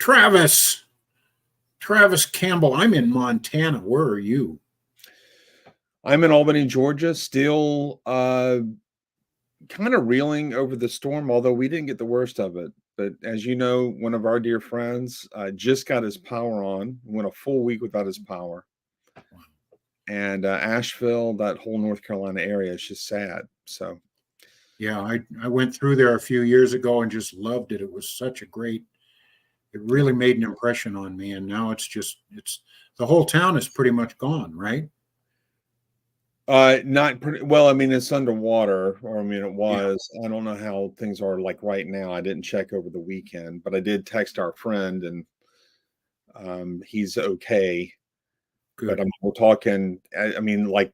Travis, Travis Campbell. I'm in Montana. Where are you? I'm in Albany, Georgia, still kind of reeling over the storm, although we didn't get the worst of it. But as you know, one of our dear friends just got his power on, went a full week without his power. And Asheville, that whole North Carolina area is just sad. So, yeah, I went through there a few years ago and just loved it. It was such a great, it really made an impression on me. And now it's the whole town is pretty much gone, right? Not pretty well. I mean, it's underwater, or I mean, it Yeah. was. I don't know how things are like right now. I didn't check over the weekend, but I did text our friend, and he's okay. But Good. we're talking. I mean, like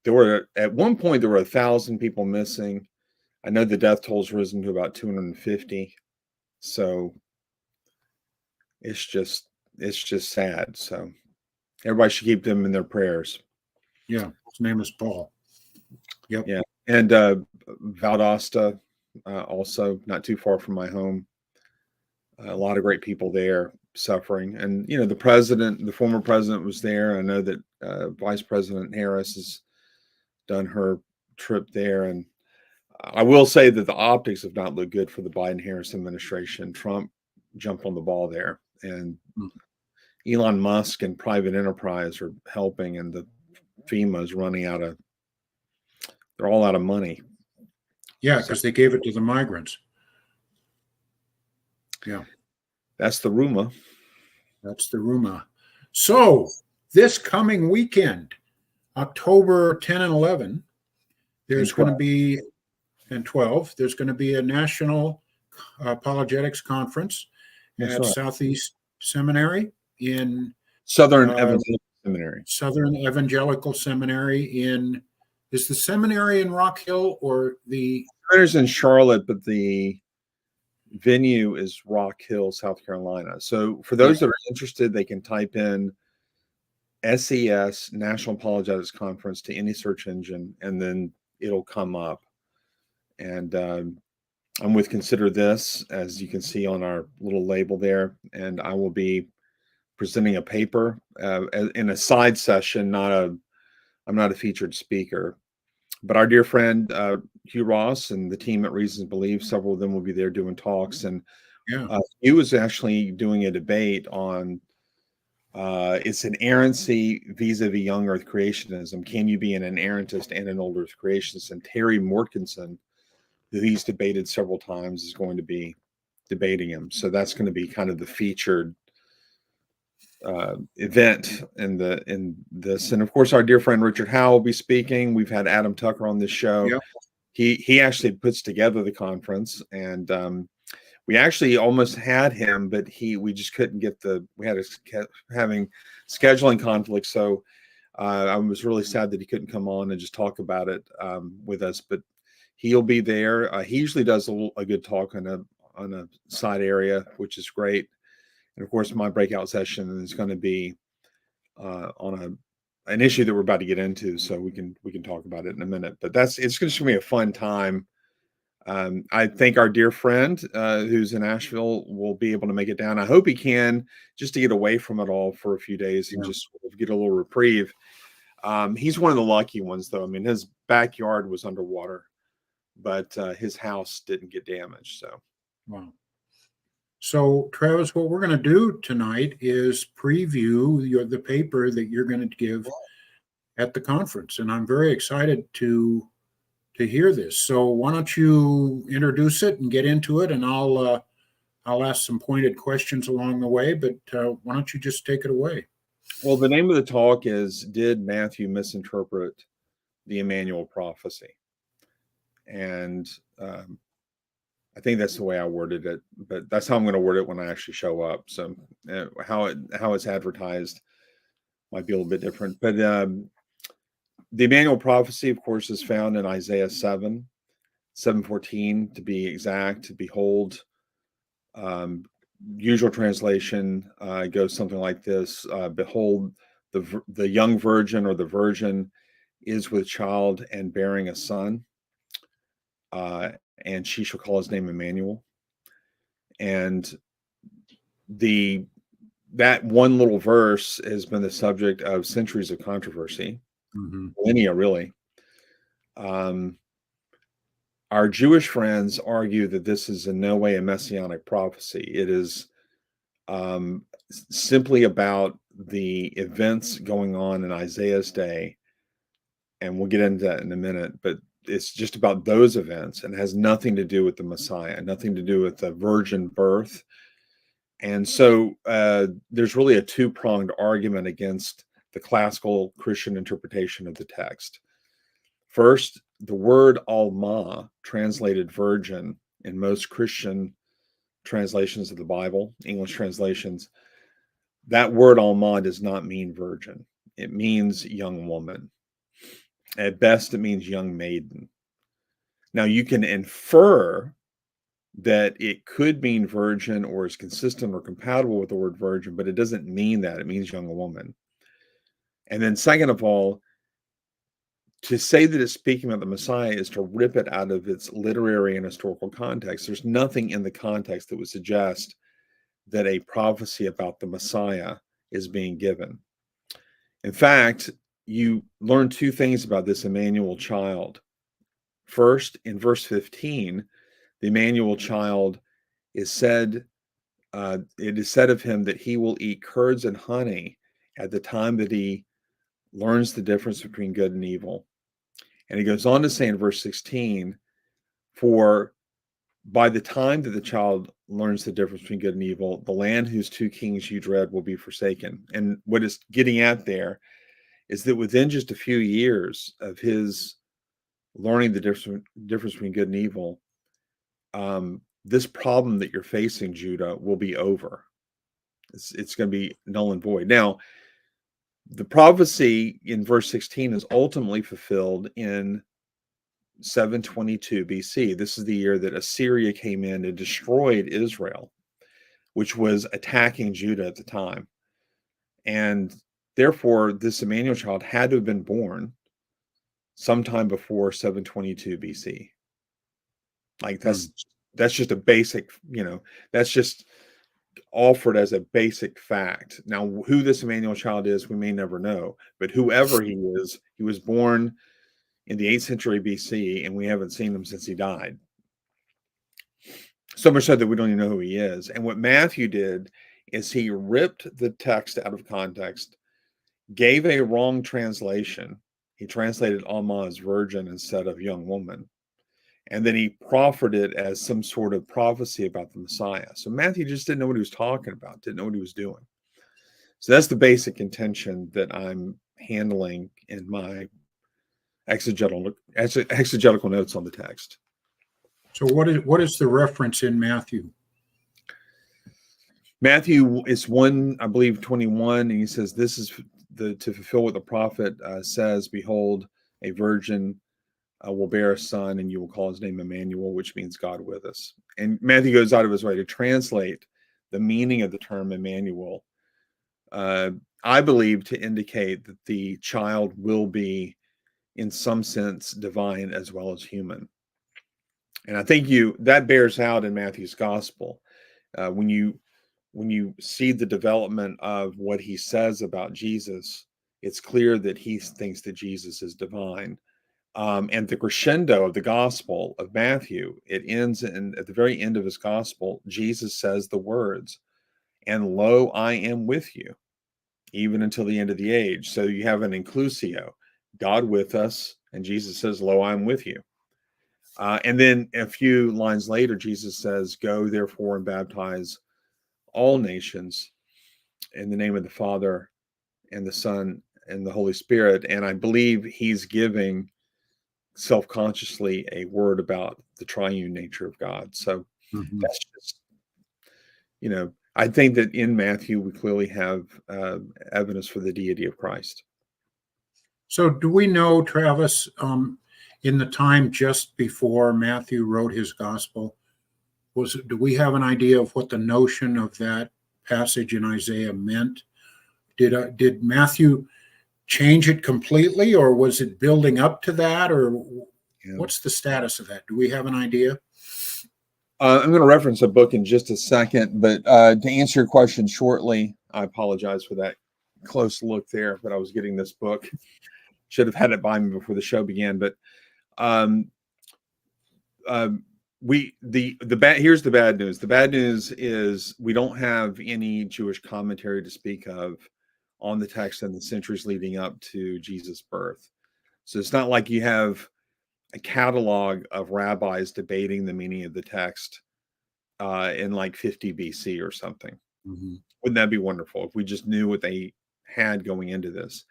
there were at one point there were 1,000 people missing. I know the death toll's risen to about 250. So it's just sad. So everybody should keep them in their prayers. Yeah. His name is Paul. Yep. Yeah, and Valdosta, also not too far from my home. A lot of great people there suffering, and the former president was there. I know that Vice President Harris has done her trip there, and I will say that the optics have not looked good for the Biden-Harris administration. Trump jumped on the ball there, and Elon Musk and private enterprise are helping, and the FEMA is running out of. They're all out of money. Yeah, because they gave it to the migrants. Yeah. That's the rumor. That's the rumor. So this coming weekend, October 10 and 11, there's going to be, and 12, there's going to be a national apologetics conference at Southeast Seminary in Southern Evangelical Seminary. Southern Evangelical Seminary is the seminary in Rock Hill or the seminary's in Charlotte, but the venue is Rock Hill, South Carolina. So for those that are interested, they can type in SES National Apologetics Conference to any search engine, and then it'll come up. And I'm with Consider This, as you can see on our little label there, and I will be presenting a paper in a side session. I'm not a featured speaker, but our dear friend Hugh Ross and the team at Reasons Believe, several of them will be there doing talks. And Hugh was actually doing a debate on it's inerrancy vis-a-vis young earth creationism. Can you be an inerrantist and an old earth creationist? And Terry Morkinson, who he's debated several times, is going to be debating him. So that's going to be kind of the featured event in this. And of course, our dear friend Richard Howe will be speaking. We've had Adam Tucker on this show. Yep. He actually puts together the conference, and we actually almost had him, but we just couldn't get we had having scheduling conflicts. So I was really sad that he couldn't come on and just talk about it with us, but he'll be there. He usually does a good talk on a side area, which is great. And of course, my breakout session is going to be on an issue that we're about to get into, so we can talk about it in a minute. But it's just going to be a fun time. I think our dear friend who's in Asheville will be able to make it down. I hope he can, just to get away from it all for a few days and just get a little reprieve. He's one of the lucky ones, though. I mean, his backyard was underwater, but his house didn't get damaged. So, wow. So, Travis, what we're going to do tonight is preview the paper that you're going to give at the conference, and I'm very excited to hear this. So, why don't you introduce it and get into it, and I'll ask some pointed questions along the way. But why don't you just take it away? Well, the name of the talk is "Did Matthew Misinterpret the Emmanuel Prophecy?" And I think that's the way I worded it, but that's how I'm going to word it when I actually show up. So how it's advertised might be a little bit different. But the Emmanuel prophecy, of course, is found in Isaiah 7:14 to be exact. Behold, usual translation goes something like this: Behold, the young virgin or the virgin is with child and bearing a son. And she shall call his name Emmanuel. And that one little verse has been the subject of centuries of controversy, millennia, really. Our Jewish friends argue that this is in no way a messianic prophecy. It is simply about the events going on in Isaiah's day, and we'll get into that in a minute, but it's just about those events and has nothing to do with the Messiah, nothing to do with the virgin birth. And so there's really a two-pronged argument against the classical Christian interpretation of the text. First, the word Alma, translated virgin in most Christian translations of the Bible, English translations, that word Alma does not mean virgin. It means young woman. At best, it means young maiden. Now, you can infer that it could mean virgin or is consistent or compatible with the word virgin, but it doesn't mean that. It means young woman. And then second of all, to say that it's speaking about the Messiah is to rip it out of its literary and historical context. There's nothing in the context that would suggest that a prophecy about the Messiah is being given. In fact, you learn two things about this Emmanuel child. First, in verse 15, the Emmanuel child is said, it is said of him that he will eat curds and honey at the time that he learns the difference between good and evil. And he goes on to say in verse 16, for by the time that the child learns the difference between good and evil, the land whose two kings you dread will be forsaken. And what it's getting at there is that within just a few years of his learning the difference between good and evil, this problem that you're facing, Judah, will be over. It's going to be null and void. Now, the prophecy in verse 16 is ultimately fulfilled in 722 BC. This is the year that Assyria came in and destroyed Israel, which was attacking Judah at the time. And therefore, this Emmanuel child had to have been born sometime before 722 BC. Like that's just a basic, that's just offered as a basic fact. Now, who this Emmanuel child is, we may never know, but whoever he is, he was born in the 8th century BC, and we haven't seen him since he died. So much so that we don't even know who he is. And what Matthew did is he ripped the text out of context, gave a wrong translation. He translated Alma as virgin instead of young woman. And then he proffered it as some sort of prophecy about the Messiah. So Matthew just didn't know what he was talking about, didn't know what he was doing. So that's the basic intention that I'm handling in my exegetical notes on the text. So what is the reference in Matthew? Matthew is 1, I believe, 21, and he says, this is to fulfill what the prophet says, behold, a virgin will bear a son, and you will call his name Emmanuel, which means God with us. And Matthew goes out of his way to translate the meaning of the term Emmanuel, I believe, to indicate that the child will be, in some sense, divine as well as human. And I think that bears out in Matthew's gospel. When you see the development of what he says about Jesus, it's clear that he thinks that Jesus is divine. And the crescendo of the gospel of Matthew, it ends at the very end of his gospel, Jesus says the words, and lo, I am with you, even until the end of the age. So you have an inclusio, God with us, and Jesus says, lo, I am with you. And then a few lines later, Jesus says, go therefore and baptize all nations in the name of the Father and the Son and the Holy Spirit. And I believe he's giving self-consciously a word about the triune nature of God. So that's just, I think that in Matthew, we clearly have evidence for the deity of Christ. So do we know, Travis, in the time just before Matthew wrote his gospel, do we have an idea of what the notion of that passage in Isaiah meant? Did Matthew change it completely, or was it building up to that, or what's the status of that? Do we have an idea? I'm going to reference a book in just a second, but to answer your question shortly, I apologize for that close look there, but I was getting this book. Should have had it by me before the show began, but um, the bad here's the bad news. The bad news is we don't have any Jewish commentary to speak of on the text in the centuries leading up to Jesus' birth. So it's not like you have a catalog of rabbis debating the meaning of the text in like 50 BC or something. Mm-hmm. Wouldn't that be wonderful if we just knew what they had going into this?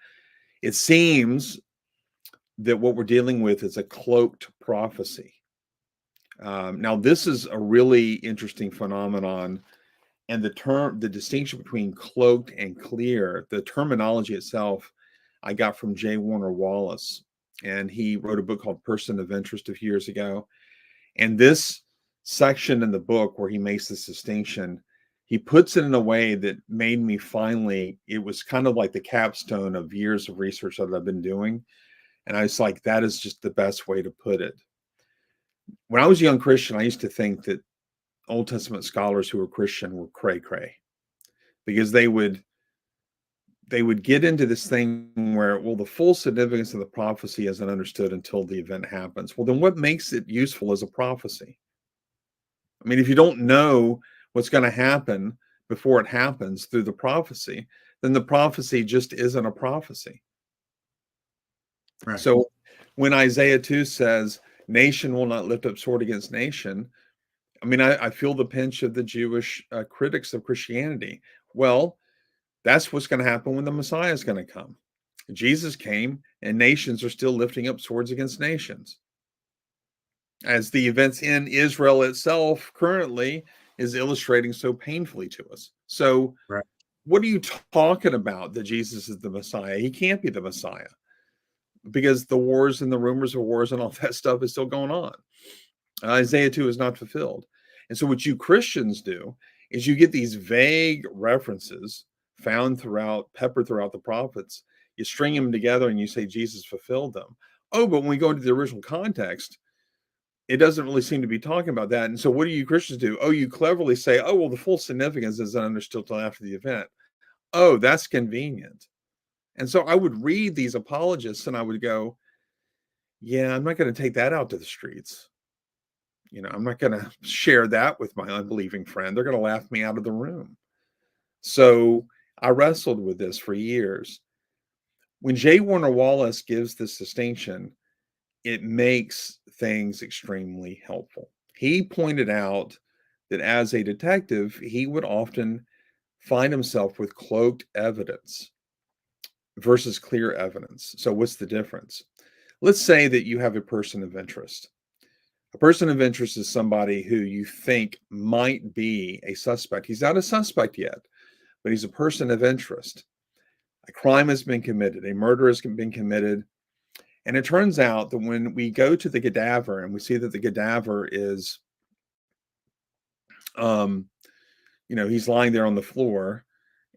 It seems that what we're dealing with is a cloaked prophecy. Now, this is a really interesting phenomenon, and the distinction between cloaked and clear, the terminology itself, I got from J. Warner Wallace, and he wrote a book called Person of Interest a few years ago. And this section in the book where he makes this distinction, he puts it in a way that made me finally, it was kind of like the capstone of years of research that I've been doing. And I was like, that is just the best way to put it. When I was a young Christian, I used to think that Old Testament scholars who were Christian were cray cray because they would get into this thing where, well, the full significance of the prophecy isn't understood until the event happens. Well, then what makes it useful as a prophecy? I mean, if you don't know what's going to happen before it happens through the prophecy, then the prophecy just isn't a prophecy. Right. So when Isaiah 2 says, nation will not lift up sword against nation, I mean, I feel the pinch of the Jewish critics of Christianity. Well, that's what's going to happen when the Messiah is going to come. Jesus came, and nations are still lifting up swords against nations. As the events in Israel itself currently is illustrating so painfully to us. So, Right. what are you talking about that Jesus is the Messiah? He can't be the Messiah because the wars and the rumors of wars and all that stuff is still going on. Isaiah 2 is not fulfilled. And so, what you Christians do is you get these vague references found peppered throughout the prophets. You string them together and you say Jesus fulfilled them. Oh, but when we go into the original context, it doesn't really seem to be talking about that. And so, what do you Christians do? Oh, you cleverly say, oh, well, the full significance isn't understood till after the event. Oh, that's convenient. And so, I would read these apologists and I would go, yeah, I'm not going to take that out to the streets. I'm not going to share that with my unbelieving friend. They're going to laugh me out of the room. So, I wrestled with this for years. When J. Warner Wallace gives this distinction, it makes things extremely helpful. He pointed out that as a detective, he would often find himself with cloaked evidence versus clear evidence. So, what's the difference? Let's say that you have a person of interest. A person of interest is somebody who you think might be a suspect. He's not a suspect yet, but he's a person of interest. A crime has been committed, a murder has been committed. And it turns out that when we go to the cadaver and we see that the cadaver is, um, he's lying there on the floor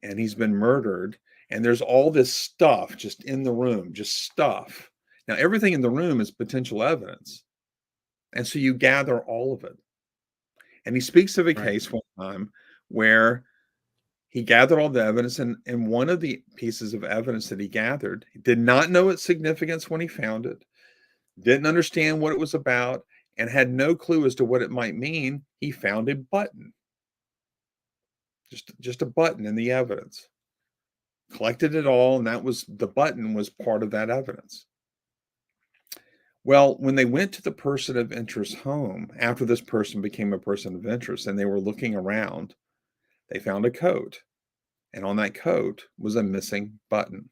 and he's been murdered, and there's all this stuff just in the room, just stuff. Now, everything in the room is potential evidence. And so you gather all of it. And he speaks of a Right. case one time where he gathered all the evidence, and one of the pieces of evidence that he gathered, he did not know its significance when he found it, didn't understand what it was about, and had no clue as to what it might mean. He found a button, just a button in the evidence, collected it all, and the button was part of that evidence. Well, when they went to the person of interest home, after this person became a person of interest, and they were looking around, they found a coat, and on that coat was a missing button.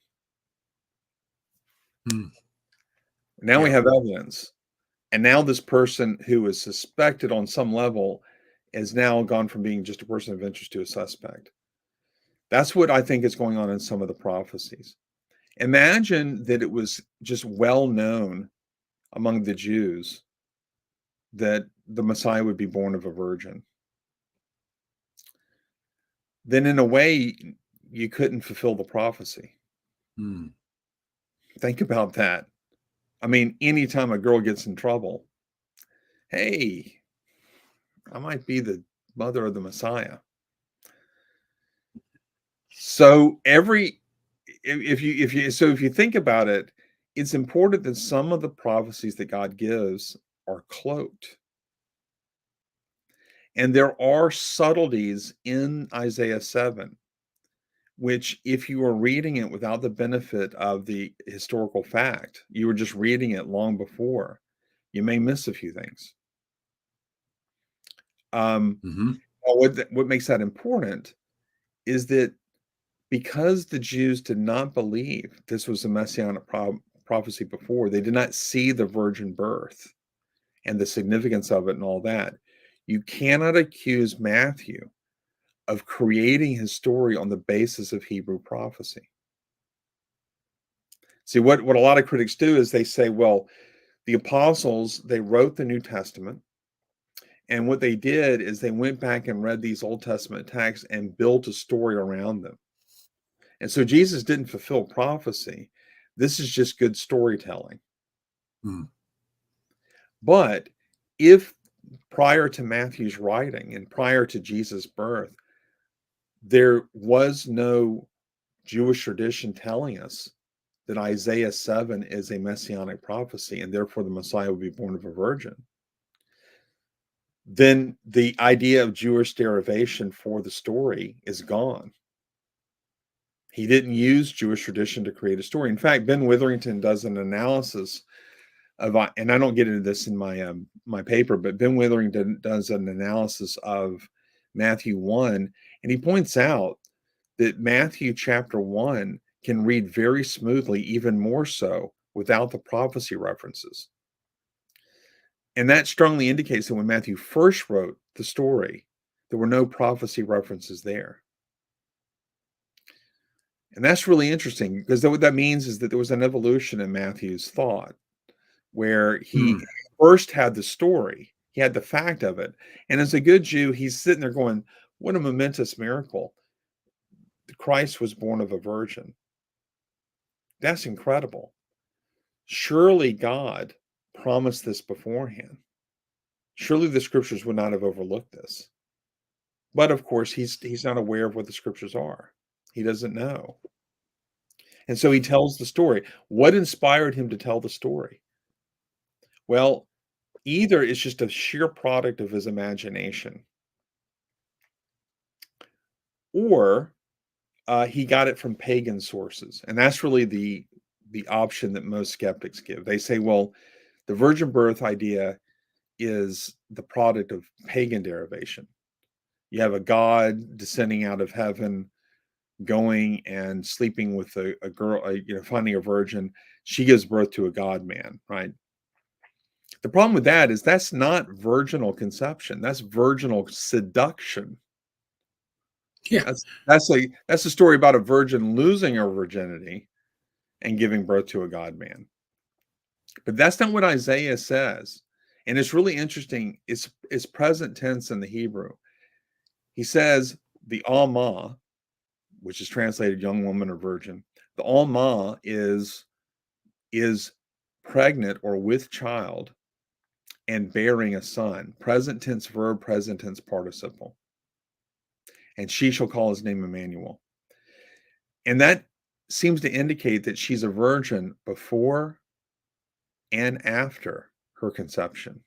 Hmm. Now we Yeah. have evidence. And now this person who is suspected on some level has now gone from being just a person of interest to a suspect. That's what I think is going on in some of the prophecies. Imagine that it was just well known among the Jews that the Messiah would be born of a virgin. Then, in a way, you couldn't fulfill the prophecy. Hmm. Think about that. I mean, anytime a girl gets in trouble, hey, I might be the mother of the Messiah. So if you think about it, it's important that some of the prophecies that God gives are cloaked. And there are subtleties in Isaiah 7, which, if you are reading it without the benefit of the historical fact, you were just reading it long before, you may miss a few things. Mm-hmm. What makes that important is that because the Jews did not believe this was a messianic prophecy before, they did not see the virgin birth and the significance of it and all that. You cannot accuse Matthew of creating his story on the basis of Hebrew prophecy. See, what a lot of critics do is they say, well, the apostles, they wrote the New Testament, and what they did is they went back and read these Old Testament texts and built a story around them. And so Jesus didn't fulfill prophecy. This is just good storytelling. Mm. But if prior to Matthew's writing and prior to Jesus' birth, there was no Jewish tradition telling us that Isaiah 7 is a messianic prophecy and therefore the Messiah would be born of a virgin, then the idea of Jewish derivation for the story is gone. He didn't use Jewish tradition to create a story. In fact, Ben Witherington does an analysis of, and I don't get into this in my my paper, but Ben Witherington does an analysis of Matthew 1, and he points out that Matthew chapter 1 can read very smoothly, even more so, without the prophecy references. And that strongly indicates that when Matthew first wrote the story, there were no prophecy references there. And that's really interesting because what that means is that there was an evolution in Matthew's thought where he first had the story, he had the fact of it. And as a good Jew, he's sitting there going, what a momentous miracle. Christ was born of a virgin. That's incredible. Surely God promised this beforehand. Surely the scriptures would not have overlooked this. But of course, he's not aware of what the scriptures are. He doesn't know. And so he tells the story. What inspired him to tell the story? Well, either it's just a sheer product of his imagination, or he got it from pagan sources. And that's really the option that most skeptics give. They say, well, the virgin birth idea is the product of pagan derivation. You have a god descending out of heaven, going and sleeping with a girl, finding a virgin. She gives birth to a god man, right? The problem with that is that's not virginal conception. That's virginal seduction. Yeah. That's a story about a virgin losing her virginity and giving birth to a god man. But that's not what Isaiah says. And it's really interesting. It's present tense in the Hebrew. He says the Alma, which is translated young woman or virgin. The Alma is pregnant or with child and bearing a son. Present tense verb, present tense participle. And she shall call his name Emmanuel. And that seems to indicate that she's a virgin before and after her conception.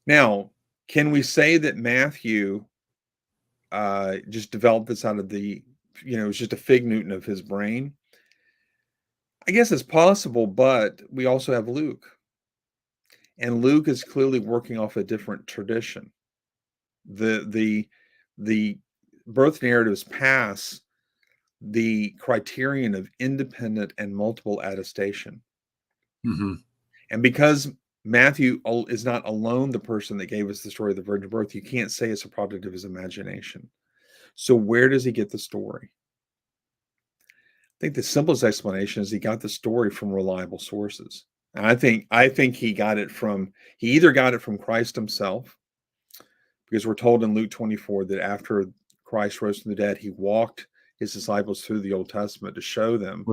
Now, can we say that Matthew just developed this out of it's just a fig Newton of his brain? I guess it's possible, but we also have Luke. And Luke is clearly working off a different tradition. The birth narratives pass the criterion of independent and multiple attestation. Mm-hmm. And because Matthew is not alone the person that gave us the story of the virgin birth, you can't say it's a product of his imagination. So where does he get the story? I think the simplest explanation is he got the story from reliable sources. And I think he either got it from Christ himself, because we're told in Luke 24 that after Christ rose from the dead, he walked his disciples through the Old Testament to show them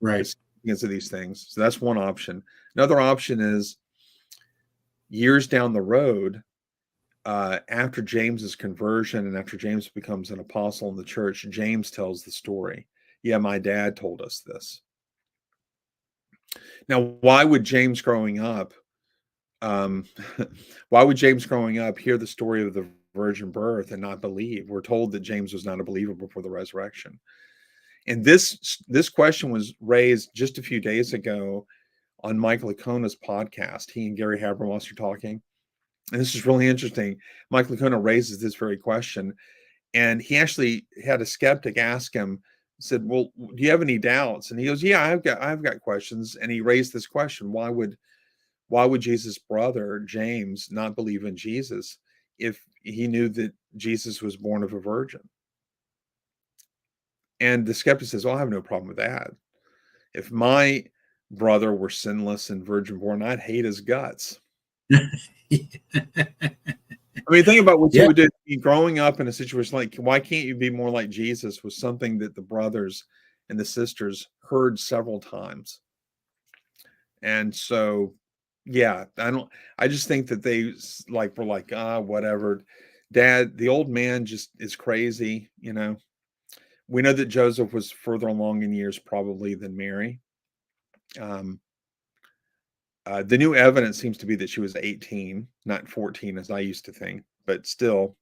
Right. the significance of these things. So that's one option. Another option is years down the road, after James's conversion and after James becomes an apostle in the church, James tells the story. Yeah, my dad told us this. Now, why would James growing up, um, why would James growing up hear the story of the virgin birth and not believe? We're told that James was not a believer before the resurrection. And this question was raised just a few days ago on Mike Lacona's podcast. He and Gary Habermas are talking. And this is really interesting. Mike Lacona raises this very question. And he actually had a skeptic ask him, said, well, do you have any doubts? And he goes, yeah, I've got questions. And he raised this question: why would Jesus' brother James not believe in Jesus if he knew that Jesus was born of a virgin? And the skeptic says, well, I have no problem with that. If my brother were sinless and virgin born, I'd hate his guts. I mean, think about what you would do growing up in a situation like, why can't you be more like Jesus, was something that the brothers and the sisters heard several times. And so, yeah, I just think that they were like, whatever. Dad, the old man just is crazy. We know that Joseph was further along in years probably than Mary. The new evidence seems to be that she was 18, not 14, as I used to think, but still.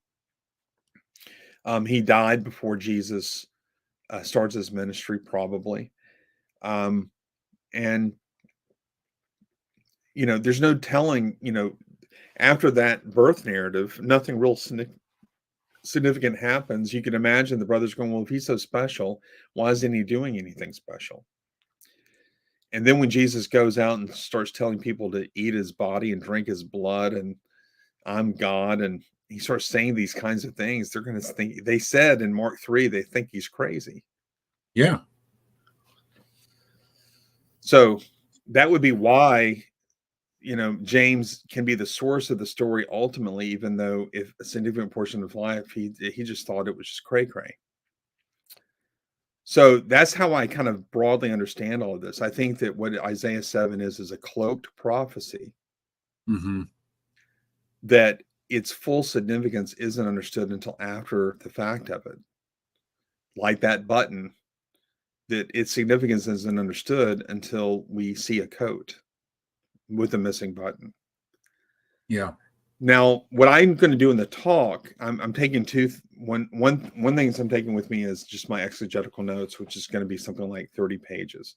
He died before Jesus starts his ministry, probably. And, there's no telling, after that birth narrative, nothing real significant happens. You can imagine the brothers going, well, if he's so special, why isn't he doing anything special? And then when Jesus goes out and starts telling people to eat his body and drink his blood, and I'm God, and he starts saying these kinds of things, they're going to think, they said in Mark 3, they think he's crazy. Yeah. So that would be why, James can be the source of the story ultimately, even though if a significant portion of life, he just thought it was just cray cray. So that's how I kind of broadly understand all of this. I think that what Isaiah 7 is a cloaked prophecy, Mm-hmm. that its full significance isn't understood until after the fact of it. Like that button, that its significance isn't understood until we see a coat with a missing button. Yeah. Now, what I'm going to do in the talk, I'm taking one thing I'm taking with me is just my exegetical notes, which is going to be something like 30 pages.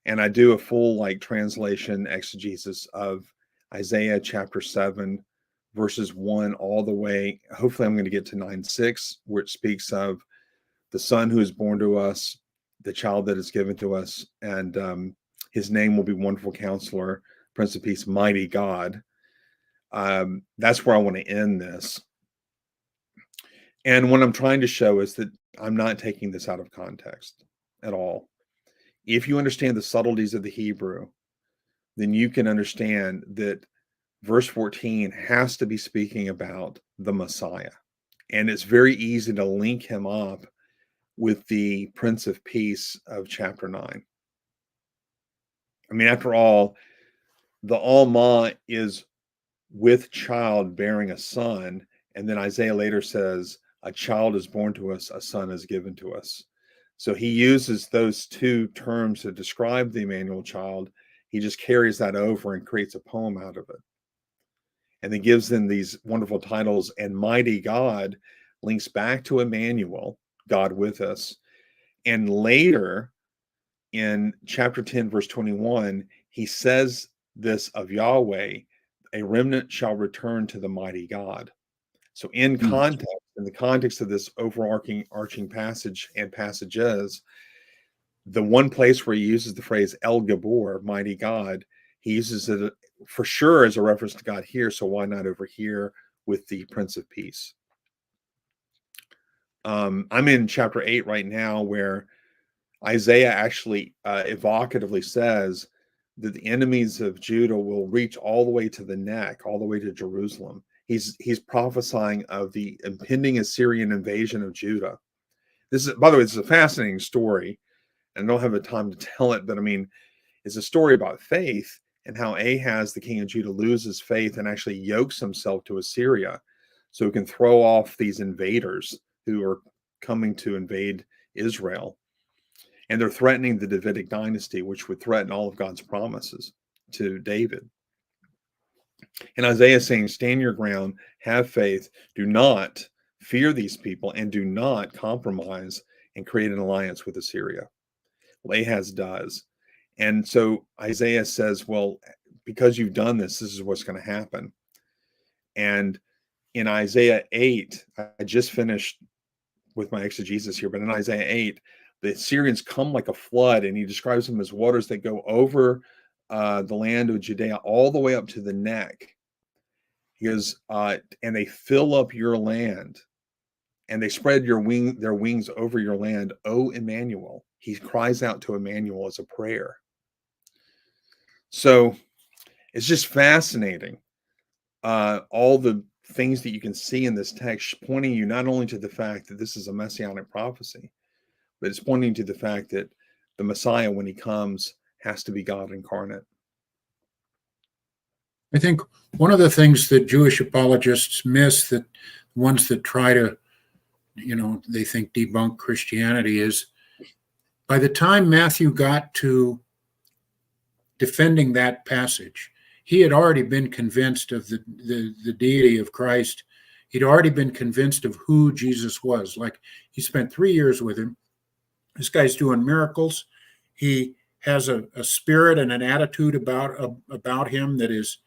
And I do a full translation exegesis of Isaiah chapter 7, verses 1 all the way. Hopefully I'm going to get to 9:6, where it speaks of the son who is born to us, the child that is given to us, and his name will be Wonderful Counselor, Prince of Peace, Mighty God. That's where I want to end this. And what I'm trying to show is that I'm not taking this out of context at all. If you understand the subtleties of the Hebrew, then you can understand that verse 14 has to be speaking about the Messiah. And it's very easy to link him up with the Prince of Peace of chapter 9. I mean, after all, the Alma is with child bearing a son. And then Isaiah later says, a child is born to us, a son is given to us. So he uses those two terms to describe the Emmanuel child. He just carries that over and creates a poem out of it. And he gives them these wonderful titles. And Mighty God links back to Emmanuel, God with us. And later in chapter 10, verse 21, he says this of Yahweh, a remnant shall return to the mighty God. So in the context of this overarching passage and passages, the one place where he uses the phrase El Gabor, mighty God, he uses it for sure as a reference to God here. So why not over here with the Prince of Peace? I'm in chapter 8 right now, where Isaiah actually evocatively says that the enemies of Judah will reach all the way to the neck, all the way to Jerusalem. He's prophesying of the impending Assyrian invasion of Judah. This is, by the way, this is a fascinating story, and I don't have the time to tell it, but I mean, it's a story about faith, and how Ahaz, the king of Judah, loses faith and actually yokes himself to Assyria so he can throw off these invaders who are coming to invade Israel. And they're threatening the Davidic dynasty, which would threaten all of God's promises to David. And Isaiah is saying, stand your ground, have faith, do not fear these people, and do not compromise and create an alliance with Assyria. Well, Ahaz does. And so Isaiah says, well, because you've done this, this is what's going to happen. And in Isaiah 8, I just finished with my exegesis here, but in Isaiah 8, the Assyrians come like a flood, and he describes them as waters that go over the land of Judea all the way up to the neck. He goes, and they fill up your land, and they spread their wings over your land, O Emmanuel. He cries out to Emmanuel as a prayer. So it's just fascinating. All the things that you can see in this text pointing you not only to the fact that this is a messianic prophecy, but it's pointing to the fact that the Messiah, when he comes, has to be God incarnate. I think one of the things that Jewish apologists miss, that ones that try to, they think debunk Christianity, is by the time Matthew got to defending that passage, he had already been convinced of the deity of Christ. He'd already been convinced of who Jesus was. Like, he spent 3 years with him. This guy's doing miracles. He has a spirit and an attitude about him that is,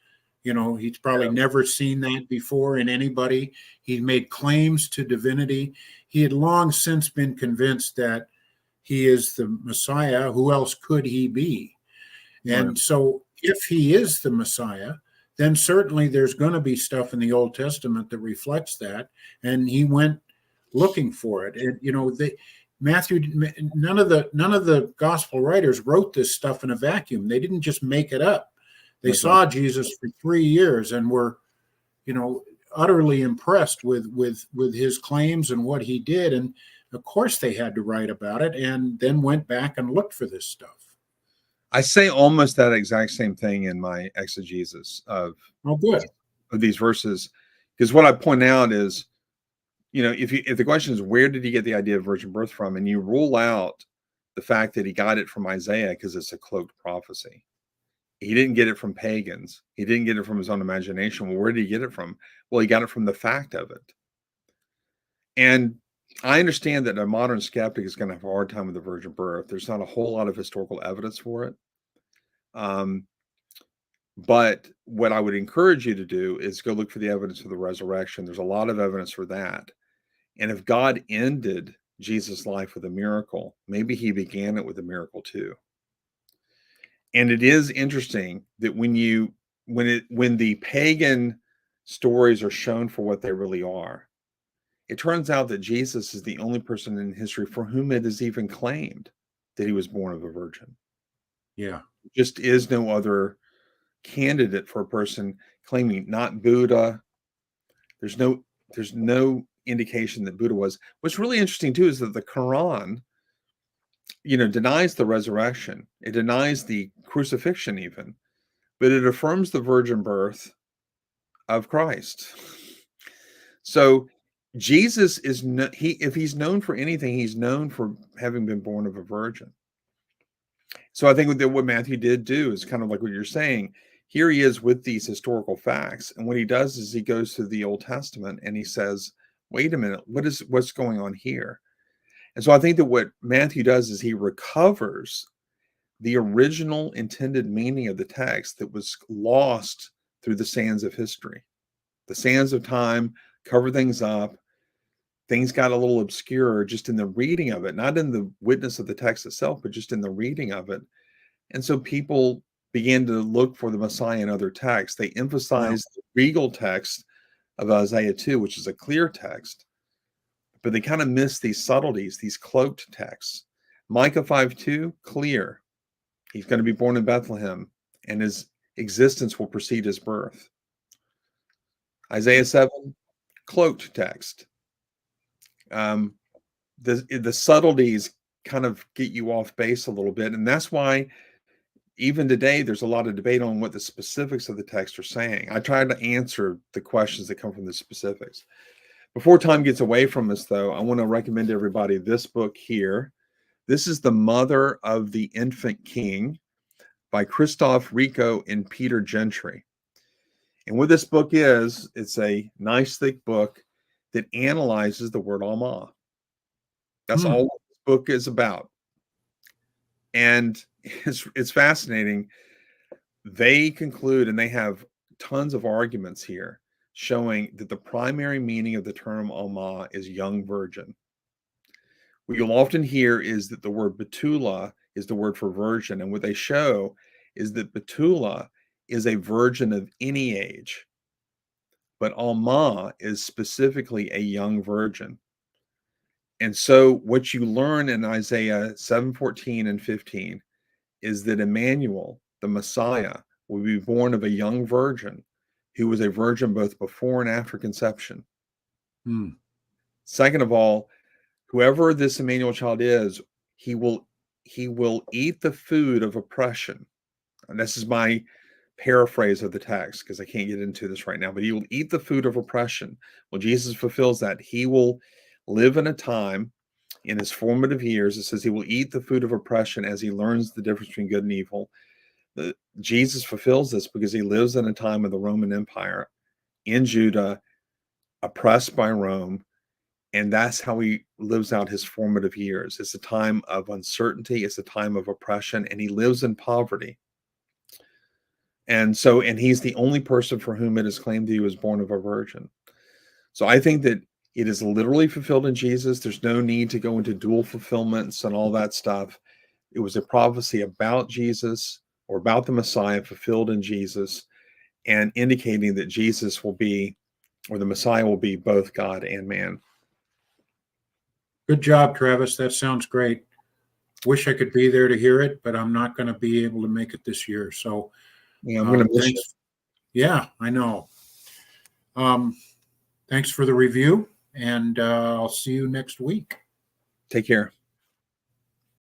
he's probably never seen that before in anybody. He made claims to divinity. He had long since been convinced that he is the Messiah. Who else could he be? Right. And so if he is the Messiah, then certainly there's going to be stuff in the Old Testament that reflects that. And he went looking for it. And, Matthew, none of the gospel writers wrote this stuff in a vacuum. They didn't just make it up. They saw Jesus for 3 years and were, utterly impressed with his claims and what he did. And of course they had to write about it, and then went back and looked for this stuff. I say almost that exact same thing in my exegesis of these verses, because what I point out is, if the question is where did he get the idea of virgin birth from, and you rule out the fact that he got it from Isaiah because it's a cloaked prophecy. He didn't get it from pagans. He didn't get it from his own imagination. Well, where did he get it from? Well, he got it from the fact of it. And I understand that a modern skeptic is going to have a hard time with the virgin birth. There's not a whole lot of historical evidence for it. But what I would encourage you to do is go look for the evidence of the resurrection. There's a lot of evidence for that. And if God ended Jesus' life with a miracle, maybe he began it with a miracle too. And it is interesting that when the pagan stories are shown for what they really are, it turns out that Jesus is the only person in history for whom it is even claimed that he was born of a virgin. Yeah. There just is no other candidate for a person claiming, not Buddha. There's no indication that Buddha was. What's really interesting too is that the Quran, denies the resurrection. It denies the crucifixion even, but it affirms the virgin birth of Christ. So Jesus is if he's known for anything, he's known for having been born of a virgin. So I think that what Matthew did do is kind of like what you're saying. Here he is with these historical facts, and what he does is he goes to the Old Testament and he says, "Wait a minute, what's going on here?" And so I think that what Matthew does is he recovers the original intended meaning of the text that was lost through the sands of history. The sands of time cover things up. Things got a little obscure just in the reading of it, not in the witness of the text itself, but just in the reading of it. And so people began to look for the Messiah in other texts. They emphasized the regal text of Isaiah 2, which is a clear text, but they kind of missed these subtleties, these cloaked texts. Micah 5:2, clear. He's going to be born in Bethlehem, and his existence will precede his birth. Isaiah 7, cloaked text. The subtleties kind of get you off base a little bit, and that's why even today, there's a lot of debate on what the specifics of the text are saying. I try to answer the questions that come from the specifics. Before time gets away from us, though, I want to recommend to everybody this book here. This is The Mother of the Infant King by Christoph Rico and Peter Gentry. And what this book is, it's a nice thick book that analyzes the word Alma. That's all this book is about. And it's fascinating. They conclude, and they have tons of arguments here showing that the primary meaning of the term Alma is young virgin. What you'll often hear is that the word Betula is the word for virgin. And what they show is that Betula is a virgin of any age, but Alma is specifically a young virgin. And so what you learn in Isaiah 7:14 and 15 is that Emmanuel, the Messiah, will be born of a young virgin who was a virgin both before and after conception. Second of all, whoever this Emmanuel child is, he will eat the food of oppression. And this is my paraphrase of the text because I can't get into this right now, but he will eat the food of oppression. Well, Jesus fulfills that. He will live in a time in his formative years. It says he will eat the food of oppression as he learns the difference between good and evil. Jesus fulfills this because he lives in a time of the Roman Empire in Judah, oppressed by Rome. And that's how he lives out his formative years. It's a time of uncertainty. It's a time of oppression, and he lives in poverty. And he's the only person for whom it is claimed he was born of a virgin. So I think that it is literally fulfilled in Jesus. There's no need to go into dual fulfillments and all that stuff. It was a prophecy about Jesus or about the Messiah fulfilled in Jesus, and indicating that Jesus will be, or the Messiah will be, both God and man. Good job, Travis. That sounds great. Wish I could be there to hear it, but I'm not going to be able to make it this year. So, yeah, I'm going to miss you. Yeah, I know. Thanks for the review, and I'll see you next week. Take care.